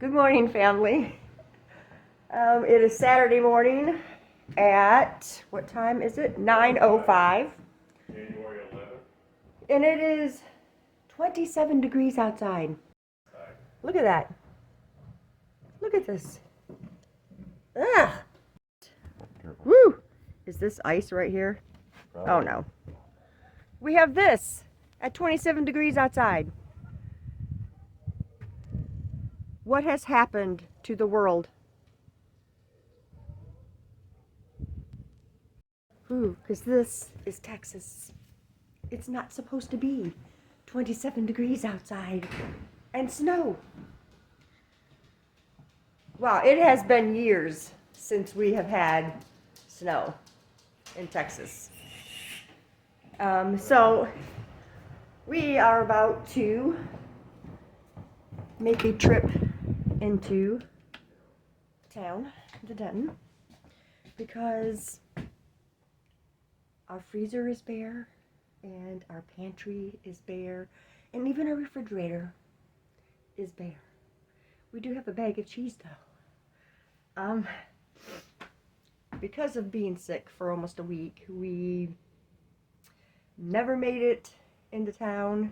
Good morning, family. It is Saturday morning at, what time is it? 9:05. January 11th. And it is 27 degrees outside. Look at that. Look at this. Ah! Woo! Is this ice right here? Oh no. We have this at 27 degrees outside. What has happened to the world? Ooh, because this is Texas. It's not supposed to be 27 degrees outside and snow. Wow, it has been years since we have had snow in Texas. So we are about to make a trip into town, to Denton, because our freezer is bare and our pantry is bare and even our refrigerator is bare. We do have a bag of cheese though. Because of being sick for almost a week, we never made it into town.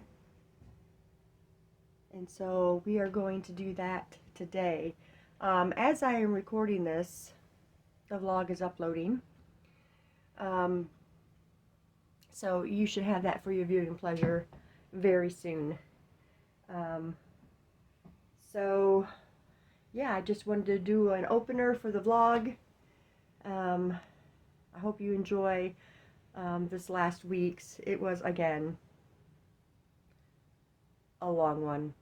And so we are going to do that today. As I am recording this, the vlog is uploading. So you should have that for your viewing pleasure very soon. So yeah, I just wanted to do an opener for the vlog. I hope you enjoy this last week's. It was, again, a long one.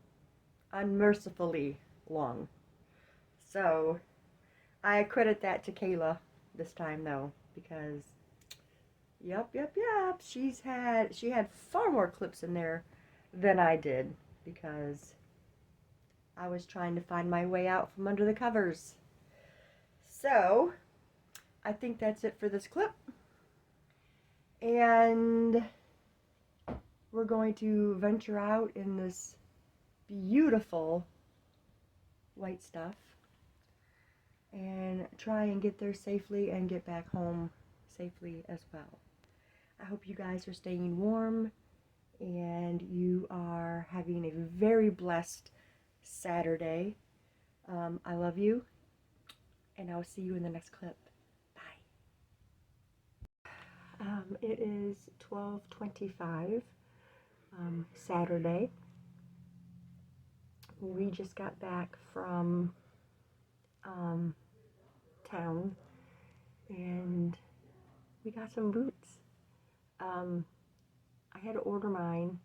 Unmercifully long. So I credit that to Kayla this time though, because yep, she had far more clips in there than I did, because I was trying to find my way out from under the covers. So I think that's it for this clip, and we're going to venture out in this beautiful white stuff and try and get there safely and get back home safely as well. I hope you guys are staying warm and you are having a very blessed Saturday. I love you, and I'll see you in the next clip. Bye. It is 12:25, Saturday. We just got back from town, and we got some boots. I had to order mine.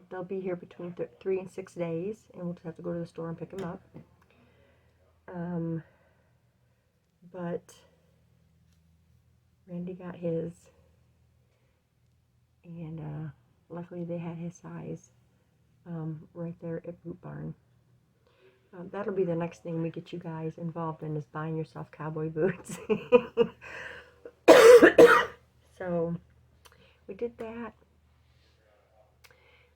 They'll be here between 3 and 6 days, and we'll just have to go to the store and pick them up. But Randy got his, and luckily they had his size right there at Boot Barn. That'll be the next thing we get you guys involved in, is buying yourself cowboy boots. So we did that.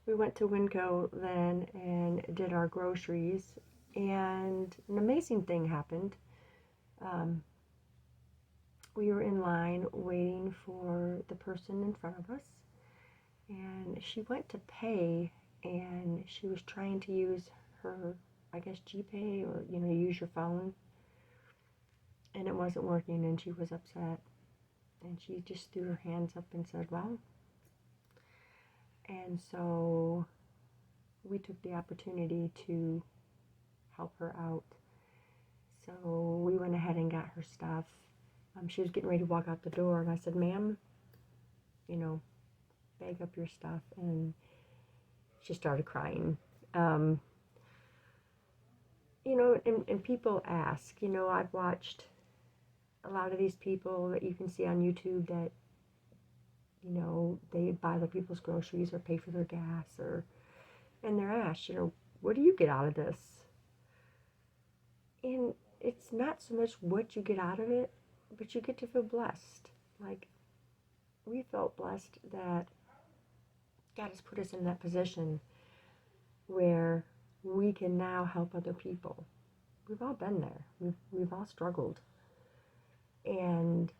We went to Winco then and did our groceries, and an amazing thing happened. We were in line waiting for the person in front of us, and she went to pay, and she was trying to use her, I guess, GPay, or use your phone, and it wasn't working, and she was upset, and she just threw her hands up and said, well. And so we took the opportunity to help her out. So we went ahead and got her stuff. She was getting ready to walk out the door, and I said, ma'am, bag up your stuff. And she started crying. And people ask, I've watched a lot of these people that you can see on YouTube that, they buy other people's groceries or pay for their gas, and they're asked, what do you get out of this? And it's not so much what you get out of it, but you get to feel blessed. Like, we felt blessed that God has put us in that position where we can now help other people. We've all been there. We've all struggled. And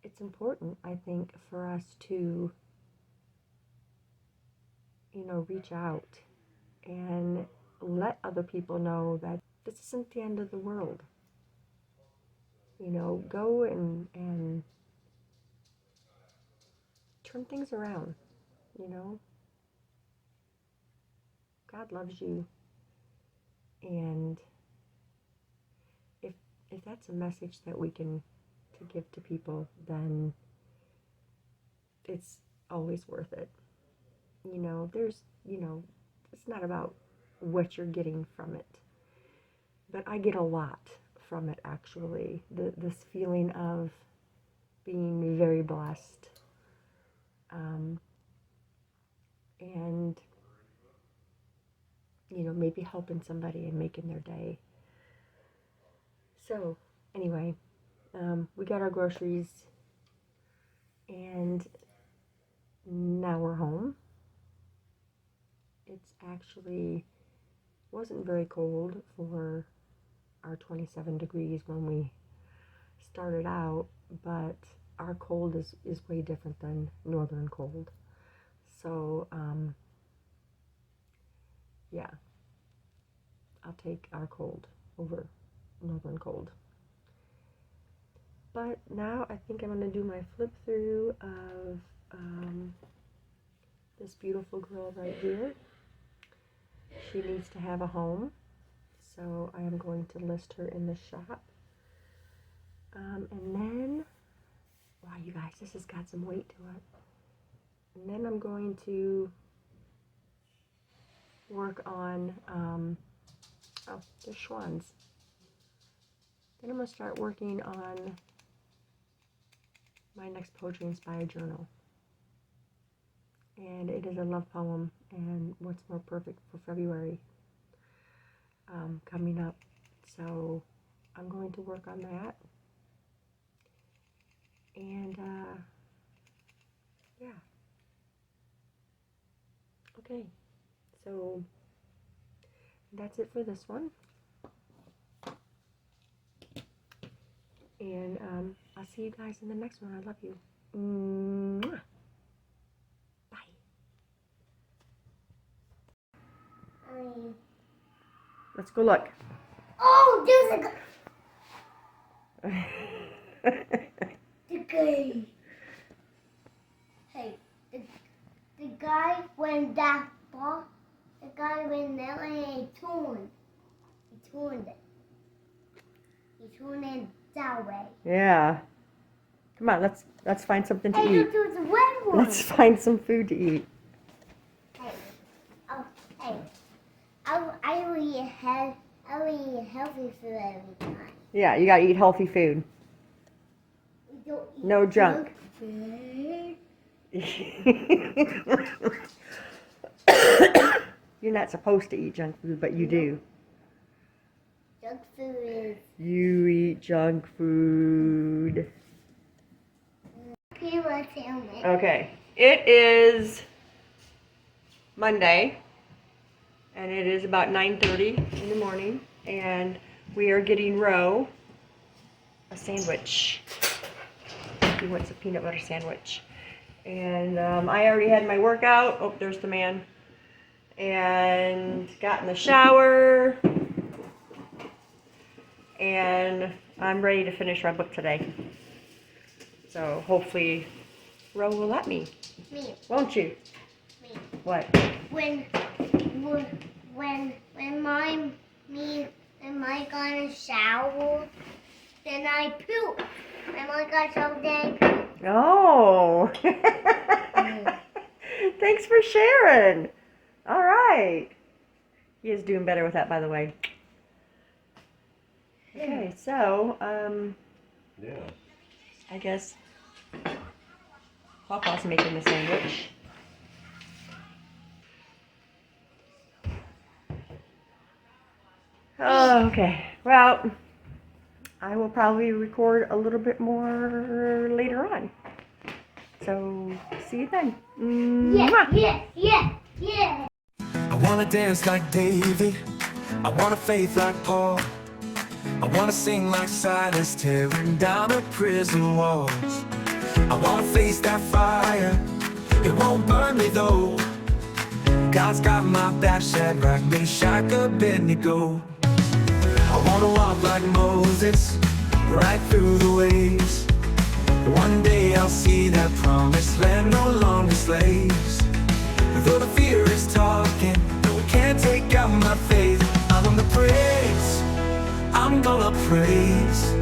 it's important, I think, for us to, reach out and let other people know that this isn't the end of the world. Go and turn things around, God loves you. And if that's a message that we can to give to people, then it's always worth it. It's not about what you're getting from it, but I get a lot from it, actually. This feeling of being very blessed, and maybe helping somebody and making their day. So anyway, we got our groceries, and now we're home. It's actually wasn't very cold for our 27 degrees when we started out, but our cold is way different than northern cold. So yeah, I'll take our cold over northern cold. But now I think I'm going to do my flip through of this beautiful girl right here. She needs to have a home, so I am going to list her in the shop. And then, wow, you guys, this has got some weight to it. And then I'm going to work on, oh, there's Schwann's. Then I'm going to start working on my next Poetry Inspired journal. And it is a love poem, and what's more perfect for February coming up. So I'm going to work on that. And yeah. Okay, so that's it for this one. And I'll see you guys in the next one. I love you. Mwah. Let's go look. Oh, there's a the guy. Hey, the guy went that ball. The guy went there and he turned. He turned it. He turned it that way. Yeah. Come on, let's find something to Hey, eat. look, there's a red one. Let's find some food to eat. Hey, hey. I will eat healthy food every time. Yeah, you gotta eat healthy food. We don't eat No junk. food. You're not supposed to eat junk food, but you do. Junk food is You eat junk food. people tell me. Okay, it is Monday, and it is about 9:30 in the morning, and we are getting Roe a sandwich. He wants a peanut butter sandwich. And I already had my workout. Oh, there's the man. And got in the shower. And I'm ready to finish my book today. So hopefully Roe will let me. Me. Won't you? Me. What? When I got in the shower, then I poop. When I got so then I poop. Oh. Thanks for sharing. All right. He is doing better with that, by the way. Okay, so, Yeah. I guess Papa's making the sandwich. Oh, okay. Well, I will probably record a little bit more later on. So, see you then. Mwah. Yeah. wanna dance like David, I want a faith like Paul, I wanna sing like Silas, tearing down the prison walls. I wanna face that fire, it won't burn me though. God's got my back, Shadrach, Meshach, Abednego. I wanna walk like Moses, right through the waves. One day I'll see that promised land, no longer slaves. Though the fear is talking, no, it can't take out my faith. I'm gonna praise, I'm gonna praise.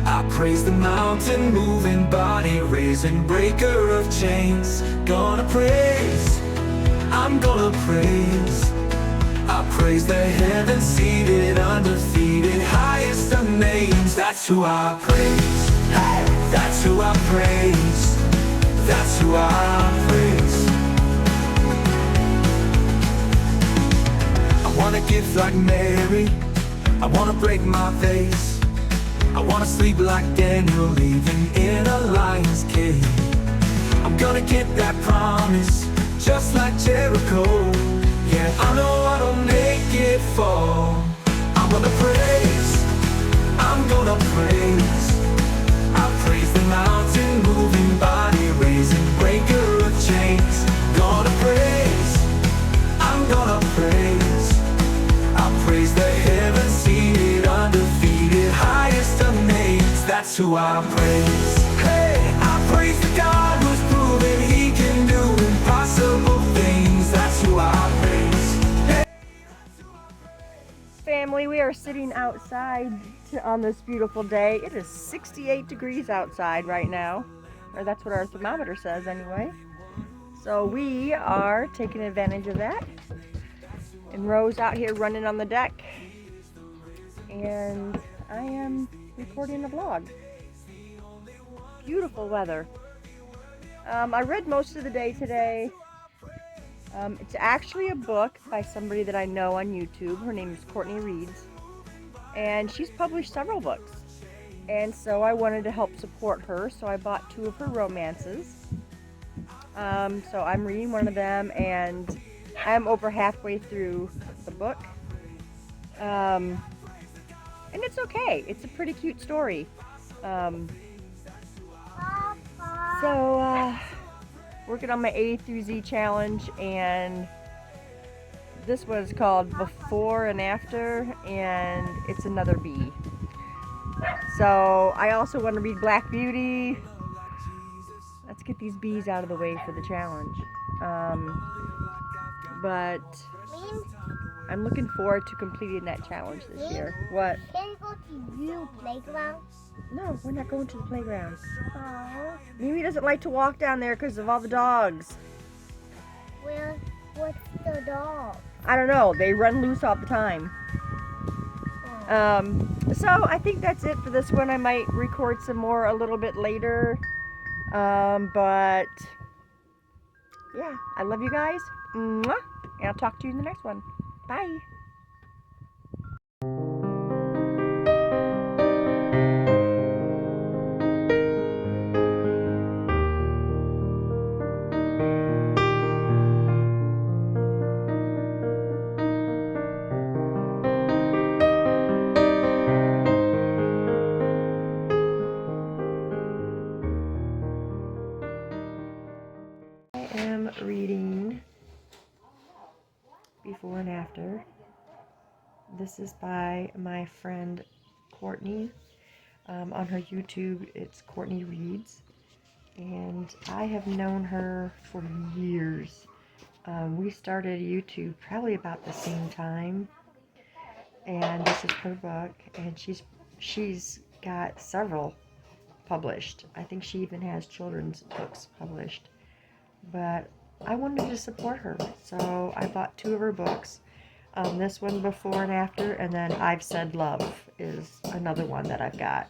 I praise the mountain moving, body raising, breaker of chains. Gonna praise, I'm gonna praise. I praise the heavens seated, undefeated, highest of names. That's who I praise. Hey, that's who I praise. That's who I praise. I wanna give like Mary, I wanna break my face. I wanna sleep like Daniel, even in a lion's cave. I'm gonna get that promise, just like Jericho. Yeah, I know I don't make it fall. I'm gonna praise, I'm gonna praise. I praise the mountain moving, body raising, breaker of chains. Gonna praise, I'm gonna praise. I praise the heavens seated, undefeated, highest of names. That's who I praise. Hey, I praise the God who's proven he can do impossible things. That's who I praise. Hey. Family, we are sitting outside on this beautiful day. It is 68 degrees outside right now, or that's what our thermometer says anyway. So we are taking advantage of that. And Rose out here running on the deck. And I am recording a vlog. Beautiful weather. I read most of the day today. It's actually a book by somebody that I know on YouTube. Her name is Courtney Reeds. And she's published several books. And so I wanted to help support her, so I bought 2 of her romances. So I'm reading one of them, and I'm over halfway through the book. And it's okay. It's a pretty cute story. Working on my A through Z challenge, and this was called Before and After, and it's another B. So I also want to read Black Beauty. Let's get these B's out of the way for the challenge. But I'm looking forward to completing that challenge this year. What? Can you go to your playground? No, we're not going to the playground. Oh, Mimi doesn't like to walk down there because of all the dogs. well, what's the dog? I don't know. They run loose all the time. So I think that's it for this one. I might record some more a little bit later. But yeah, I love you guys. Mwah. And I'll talk to you in the next one. Bye. I am reading Before and After. This is by my friend Courtney. On her YouTube, it's Courtney Reeds. And I have known her for years. We started YouTube probably about the same time. And this is her book. And she's got several published. I think she even has children's books published. But I wanted to support her, so I bought 2 of her books. This one, Before and After, and then I've Said Love is another one that I've got.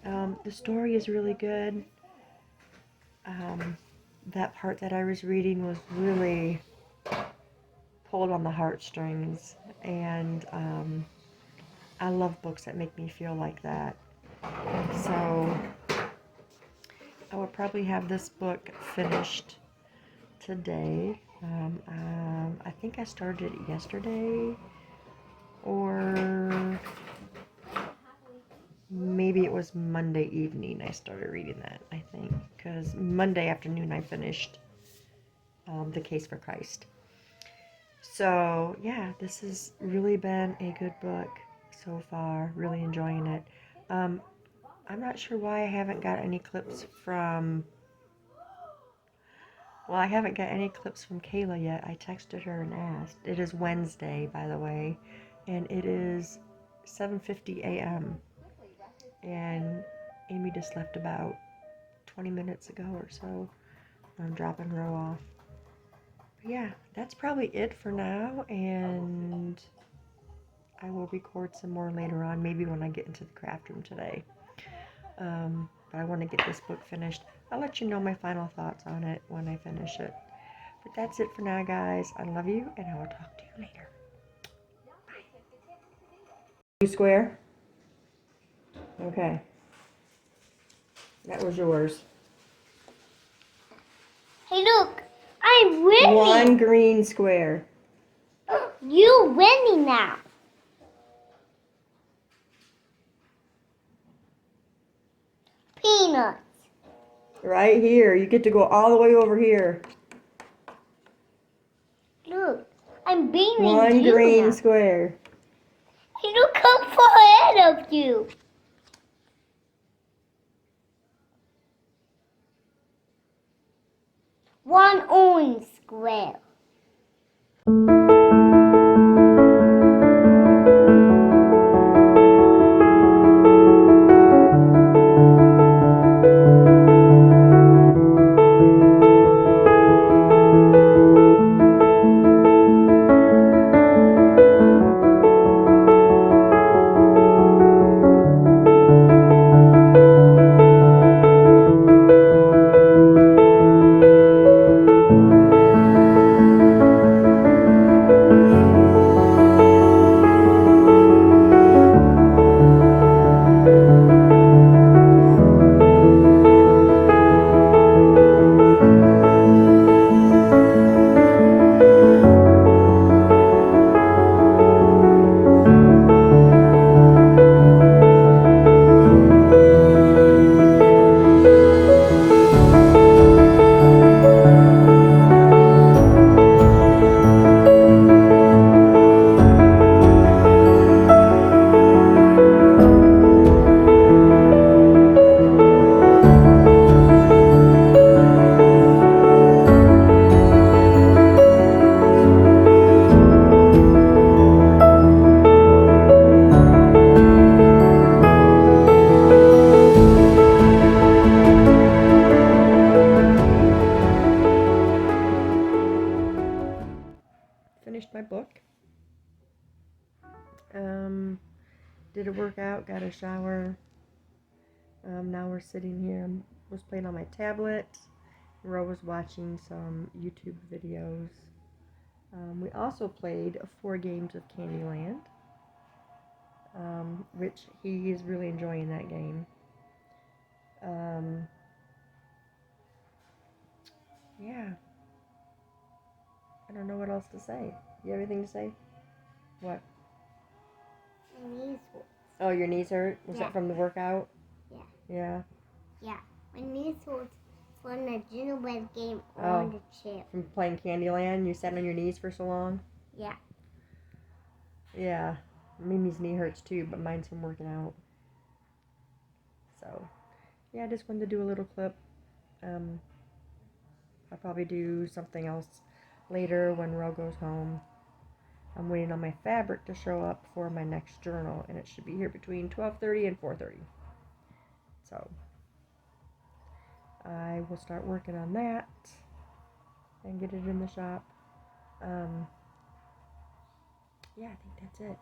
The story is really good. That part that I was reading was really pulled on the heartstrings, and I love books that make me feel like that. So I will probably have this book finished today, I think I started it yesterday, or maybe it was Monday evening I started reading that, I think, because Monday afternoon I finished The Case for Christ. So, yeah, this has really been a good book so far. Really enjoying it. I'm not sure why I haven't got any clips from... Well, I haven't got any clips from Kayla yet. I texted her and asked. It is Wednesday, by the way, and it is 7:50 a.m. And Amy just left about 20 minutes ago or so. I'm dropping her off. But yeah, that's probably it for now, and I will record some more later on, maybe when I get into the craft room today. But I want to get this book finished. I'll let you know my final thoughts on it when I finish it. But that's it for now, guys. I love you, and I will talk to you later. Bye. You square? Okay. That was yours. Hey, look, I'm winning. One green square. You winning now. Peanuts. Right here. You get to go all the way over here. Look, I'm beating One you green now. square. Hey, look how far ahead of you. One orange square. Finished my book. Did a workout, got a shower. Now we're sitting here. I was playing on my tablet. Ro was watching some YouTube videos. We also played 4 games of Candyland, which he is really enjoying that game. Yeah. I don't know what else to say. You have anything to say? What? My knees hurt. Oh, your knees hurt? Was Yeah. that from the workout? Yeah. Yeah. Yeah. My knees hurt from the gingerbread game Oh. on the chair. From playing Candyland? You sat on your knees for so long? Yeah. Yeah. Mimi's knee hurts too, but mine's from working out. So, yeah, I just wanted to do a little clip. I'll probably do something else later when Ro goes home. I'm waiting on my fabric to show up for my next journal, and it should be here between 12:30 and 4:30. So, I will start working on that and get it in the shop. Yeah, I think that's it.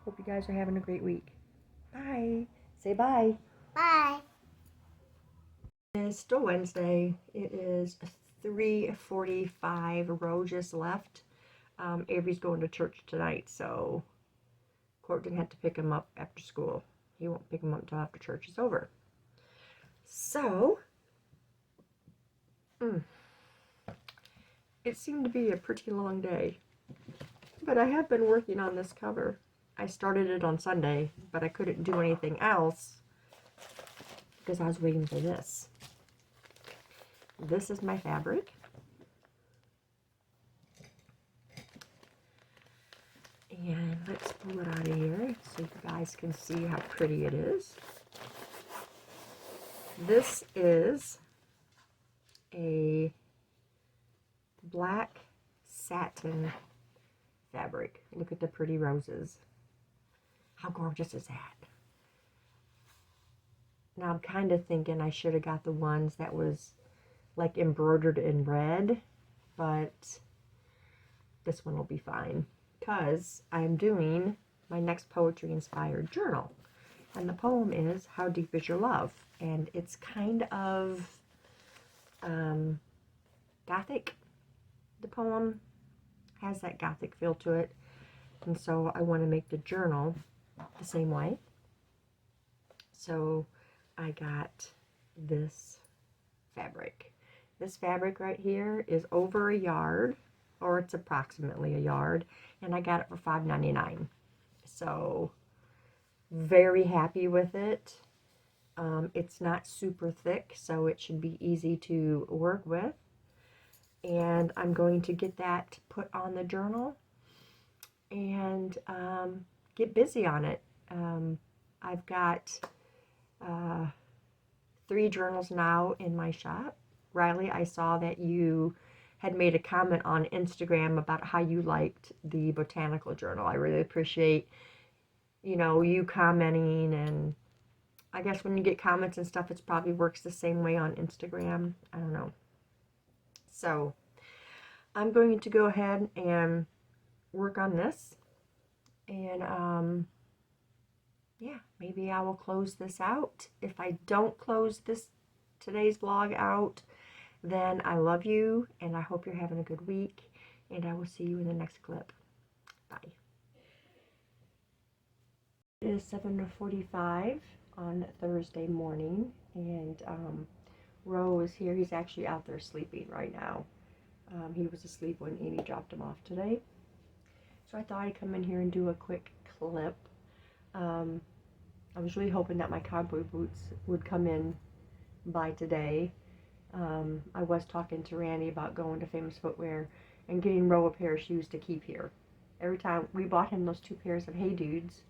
Hope you guys are having a great week. Bye. Say bye. Bye. It's still Wednesday. It is 3:45. Ro just left. Avery's going to church tonight, so Courtney had to pick him up after school. He won't pick him up until after church is over. So, it seemed to be a pretty long day. But I have been working on this cover. I started it on Sunday, but I couldn't do anything else because I was waiting for this. This is my fabric. And let's pull it out of here so you guys can see how pretty it is. This is a black satin fabric. Look at the pretty roses. How gorgeous is that? Now I'm kind of thinking I should have got the ones that was like embroidered in red, but this one will be fine because I'm doing my next poetry inspired journal. And the poem is How Deep Is Your Love? And it's kind of gothic. The poem has that gothic feel to it. And so I want to make the journal the same way. So I got this fabric. This fabric right here is over a yard, or it's approximately a yard, and I got it for $5.99. So very happy with it. It's not super thick, so it should be easy to work with. And I'm going to get that put on the journal and get busy on it. I've got 3 journals now in my shop. Riley, I saw that you had made a comment on Instagram about how you liked the botanical journal. I really appreciate, you know, you commenting, and I guess when you get comments and stuff, it probably works the same way on Instagram. I don't know. So I'm going to go ahead and work on this, and yeah, maybe I will close this out. If I don't close today's vlog out, then I love you, and I hope you're having a good week, and I will see you in the next clip. Bye. It is 7:45 on Thursday morning, and Ro is here. He's actually out there sleeping right now. He was asleep when Amy dropped him off today. So I thought I'd come in here and do a quick clip. I was really hoping that my cowboy boots would come in by today. I was talking to Randy about going to Famous Footwear and getting Ro a pair of shoes to keep here. Every time we bought him those 2 pairs of Hey Dudes,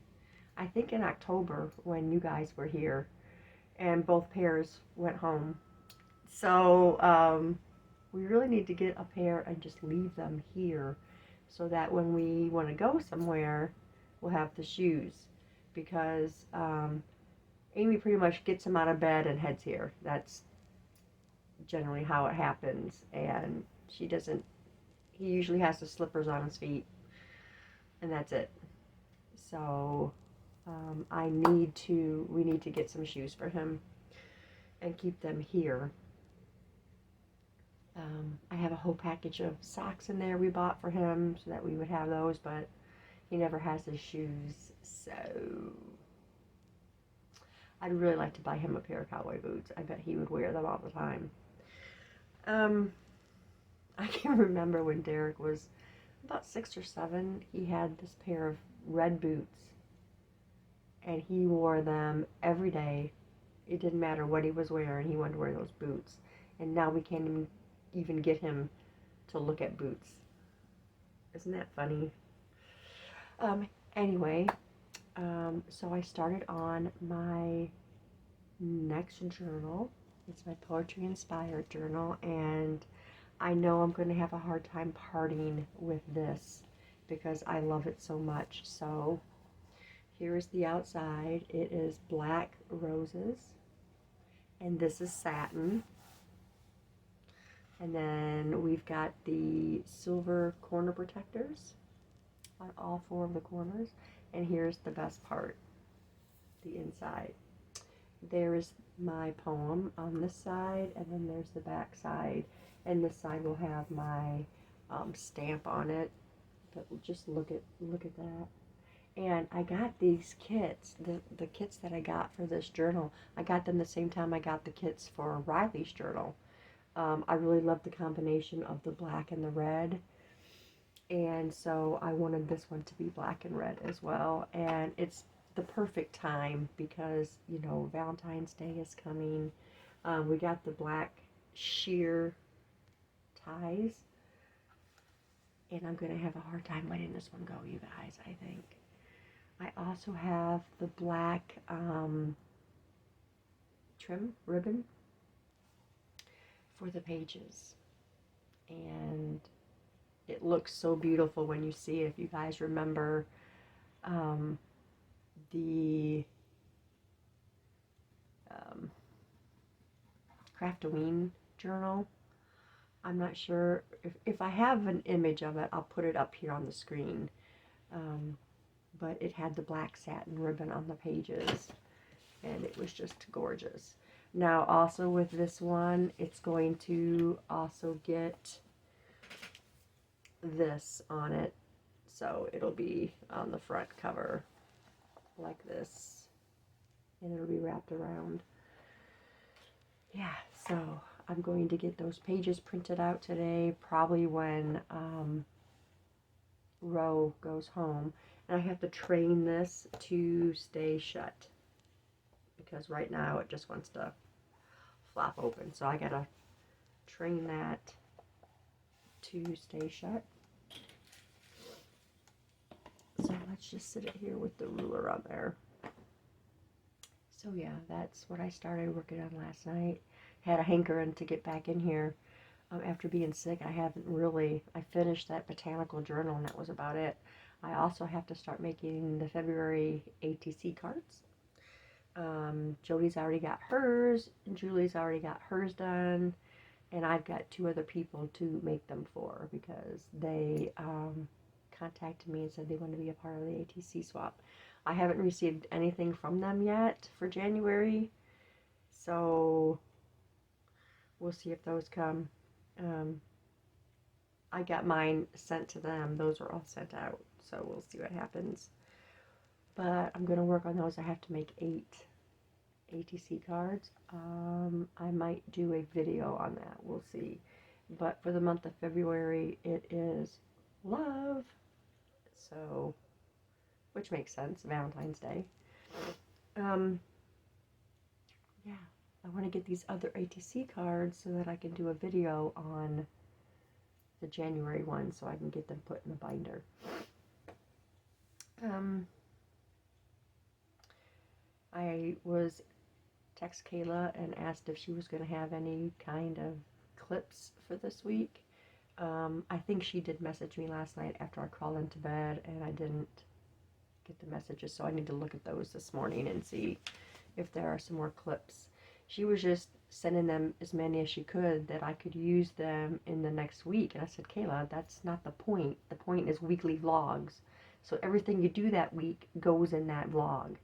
I think in October when you guys were here, and both pairs went home. So we really need to get a pair and just leave them here so that when we want to go somewhere, we'll have the shoes. Because Amy pretty much gets him out of bed and heads here. That's generally how it happens. And he usually has the slippers on his feet, and that's it. So we need to get some shoes for him and keep them here. I have a whole package of socks in there we bought for him so that we would have those, but he never has his shoes, so I'd really like to buy him a pair of cowboy boots. I bet he would wear them all the time. I can remember when Derek was about 6 or 7, he had this pair of red boots, and he wore them every day. It didn't matter what he was wearing, he wanted to wear those boots. And now we can't even get him to look at boots. Isn't that funny? Anyway, so I started on my next journal. It's my poetry inspired journal, and I know I'm going to have a hard time parting with this because I love it so much. So here is the outside. It is black roses, and this is satin. And then we've got the silver corner protectors on all 4 of the corners. And here's the best part, the inside. There's my poem on this side, and then there's the back side. And this side will have my stamp on it. But just look at that. And I got these kits, the kits that I got for this journal. I got them the same time I got the kits for Riley's journal. I really love the combination of the black and the red. And so I wanted this one to be black and red as well. And it's the perfect time because, you know, Valentine's Day is coming. We got the black sheer ties. And I'm going to have a hard time letting this one go, you guys, I think. I also have the black trim ribbon for the pages. And it looks so beautiful when you see it. If you guys remember the Craftoween journal, I'm not sure if I have an image of it, I'll put it up here on the screen. But it had the black satin ribbon on the pages, and it was just gorgeous. Now, also with this one, it's going to also get this on it, so it'll be on the front cover like this, and it'll be wrapped around. Yeah, so I'm going to get those pages printed out today, probably when Ro goes home. And I have to train this to stay shut because right now it just wants to flop open. So I gotta train that to stay shut. So let's just sit it here with the ruler on there. So yeah, that's what I started working on last night. Had a hankering to get back in here. After being sick, I finished that botanical journal and that was about it. I also have to start making the February ATC cards. Jody's already got hers, and Julie's already got hers done, and I've got 2 other people to make them for because they contacted me and said they want to be a part of the ATC swap. I haven't received anything from them yet for January, so we'll see if those come. I got mine sent to them. Those are all sent out, so we'll see what happens. But I'm going to work on those. I have to make 8 ATC cards. I might do a video on that. We'll see. But for the month of February, it is love. So, which makes sense, Valentine's Day. Yeah, I want to get these other ATC cards so that I can do a video on the January one so I can get them put in the binder. I was text Kayla and asked if she was going to have any kind of clips for this week. I think she did message me last night after I crawled into bed and I didn't get the messages, so I need to look at those this morning and see if there are some more clips. She was just sending them as many as she could that I could use them in the next week. And I said, Kayla, that's not the point. The point is weekly vlogs. So everything you do that week goes in that vlog.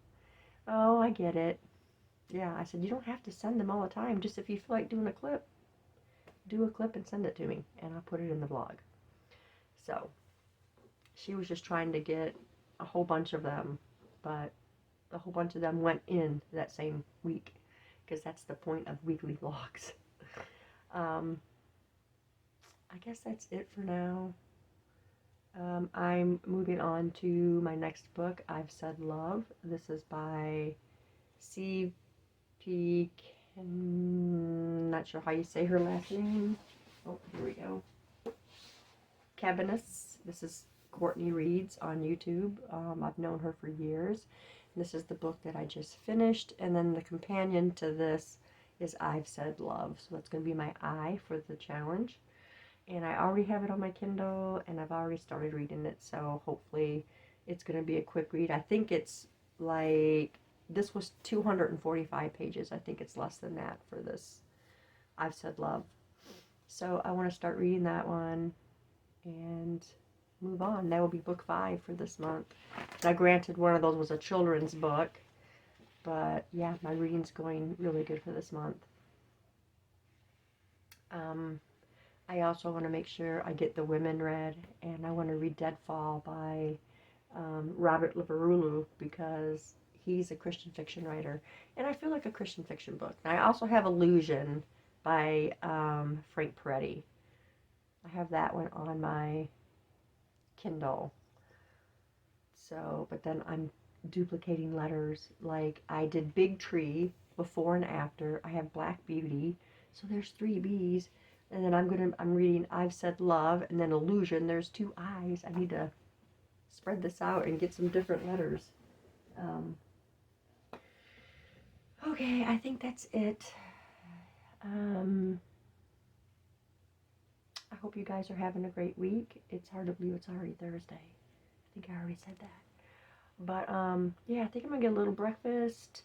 Oh, I get it. Yeah, I said, you don't have to send them all the time. Just if you feel like doing a clip, do a clip and send it to me. And I'll put it in the vlog. So she was just trying to get a whole bunch of them. But a whole bunch of them went in that same week. Because that's the point of weekly vlogs. I guess that's it for now. I'm moving on to my next book, I've Said Love. This is by C.P. Not sure how you say her last name. Oh, here we go. Cabanis. This is Courtney Reads on YouTube. I've known her for years. This is the book that I just finished, and then the companion to this is I've Said Love. So that's going to be my I for the challenge. And I already have it on my Kindle, and I've already started reading it, so hopefully it's going to be a quick read. I think it's like, this was 245 pages. I think it's less than that for this I've Said Love. So I want to start reading that one and move on. That will be book 5 for this month. Now, granted, one of those was a children's book, but yeah, my reading's going really good for this month. I also want to make sure I get the women read, and I want to read Deadfall by Robert Leverulu because he's a Christian fiction writer, and I feel like a Christian fiction book. And I also have Illusion by Frank Peretti. I have that one on my Kindle. So, but then I'm duplicating letters. Like I did Big Tree before and after. I have Black Beauty. So there's 3 B's. And then I'm reading I've Said Love, and then Illusion. There's 2 I's. I need to spread this out and get some different letters. Okay, I think that's it. I hope you guys are having a great week. It's hard to believe it's already Thursday. I think I already said that. But yeah, I think I'm gonna get a little breakfast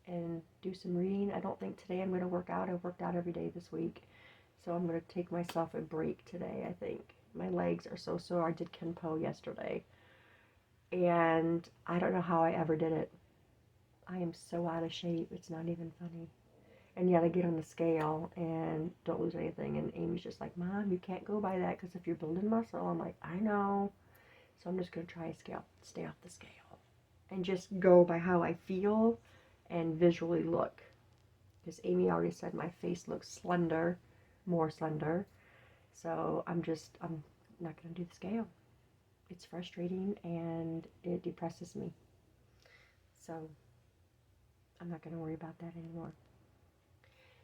and do some reading. I don't think today I'm gonna work out. I've worked out every day this week. So I'm going to take myself a break today, I think. My legs are so sore. I did Kenpo yesterday. And I don't know how I ever did it. I am so out of shape. It's not even funny. And yet I get on the scale and don't lose anything. And Amy's just like, Mom, you can't go by that because if you're building muscle. I'm like, I know. So I'm just going to try to stay off the scale. And just go by how I feel and visually look. Because Amy already said my face looks slender. More slender. So I'm not going to do the scale. It's frustrating and it depresses me. So I'm not going to worry about that anymore.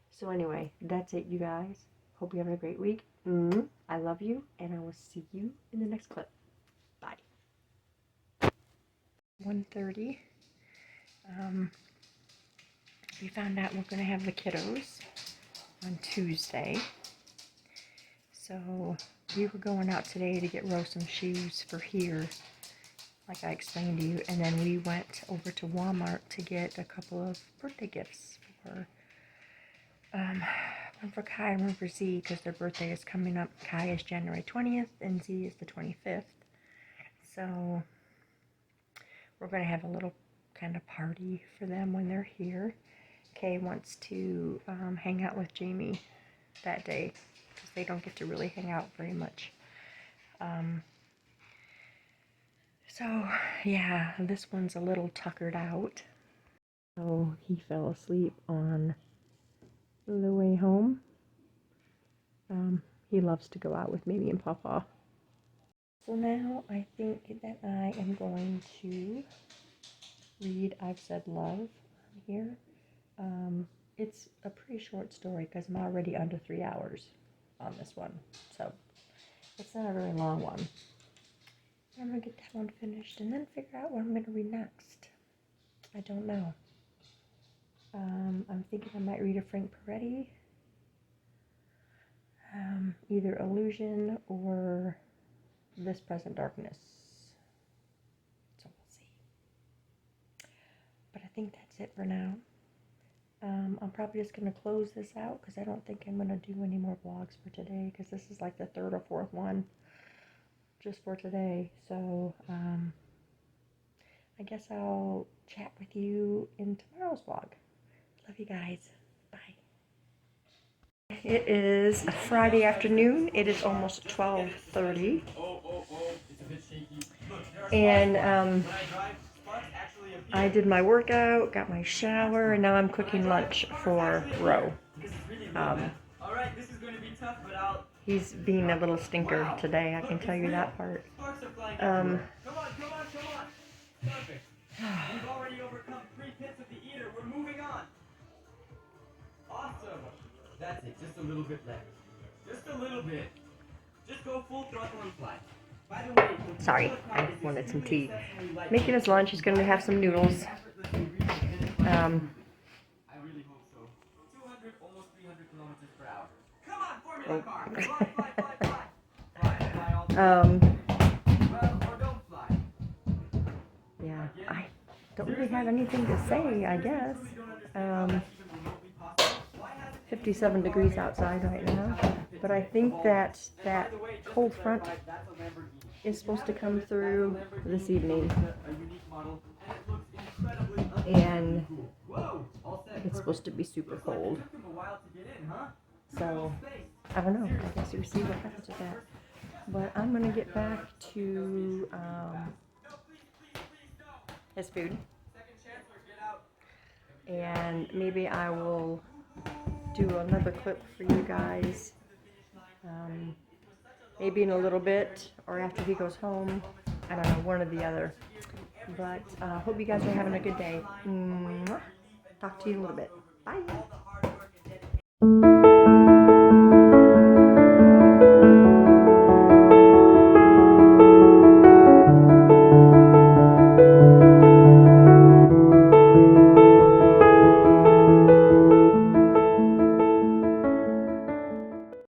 So anyway, that's it, you guys. Hope you're having a great week. I love you, and I will see you in the next clip. Bye. 1:30. We found out we're going to have the kiddos on Tuesday. So we were going out today to get Rose some shoes for here, like I explained to you, and then we went over to Walmart to get a couple of birthday gifts for one for Kai and one for Z, because their birthday is coming up. Kai is January 20th and Z is the 25th. So we're going to have a little kind of party for them when they're here. Kay wants to hang out with Jamie that day because they don't get to really hang out very much. So yeah, this one's a little tuckered out. So he fell asleep on the way home. He loves to go out with Mimi and Papa. So now I think that I am going to read I've Said Love here. It's a pretty short story because I'm already under 3 hours on this one. So it's not a very long one. I'm going to get that one finished and then figure out what I'm going to read next. I don't know. I'm thinking I might read a Frank Peretti. Either Illusion or This Present Darkness. So we'll see. But I think that's it for now. I'm probably just going to close this out because I don't think I'm going to do any more vlogs for today because this is like the 3rd or 4th one just for today. So I guess I'll chat with you in tomorrow's vlog. Love you guys. Bye. It is a Friday afternoon. It is almost 12:30. And I did my workout, got my shower, and now I'm cooking lunch for Ro. He's being a little stinker today, I can tell you that part. Come on. Perfect. We've already overcome 3 pits of the eater. We're moving on. Awesome. That's it. Just a little bit left. Just a little bit. Just go full throttle and fly. By the way, Sorry, I wanted some tea. Making his lunch. He's going to have some noodles. I really hope so. 200, almost 300 kilometers per hour. Come on, Formula car. Fly. Fly all the way. Well, or don't fly. Yeah, I don't really have anything to say, I guess. 57 degrees outside right now. But I think that cold front is supposed to come through this evening. And it's supposed to be super cold. So, I don't know. I guess we'll see what happens with that. But I'm going to get back to his food. And maybe I will do another clip for you guys. Maybe in a little bit or after he goes home. I don't know, one or the other. But hope you guys are having a good day. Mwah. Talk to you in a little bit. Bye.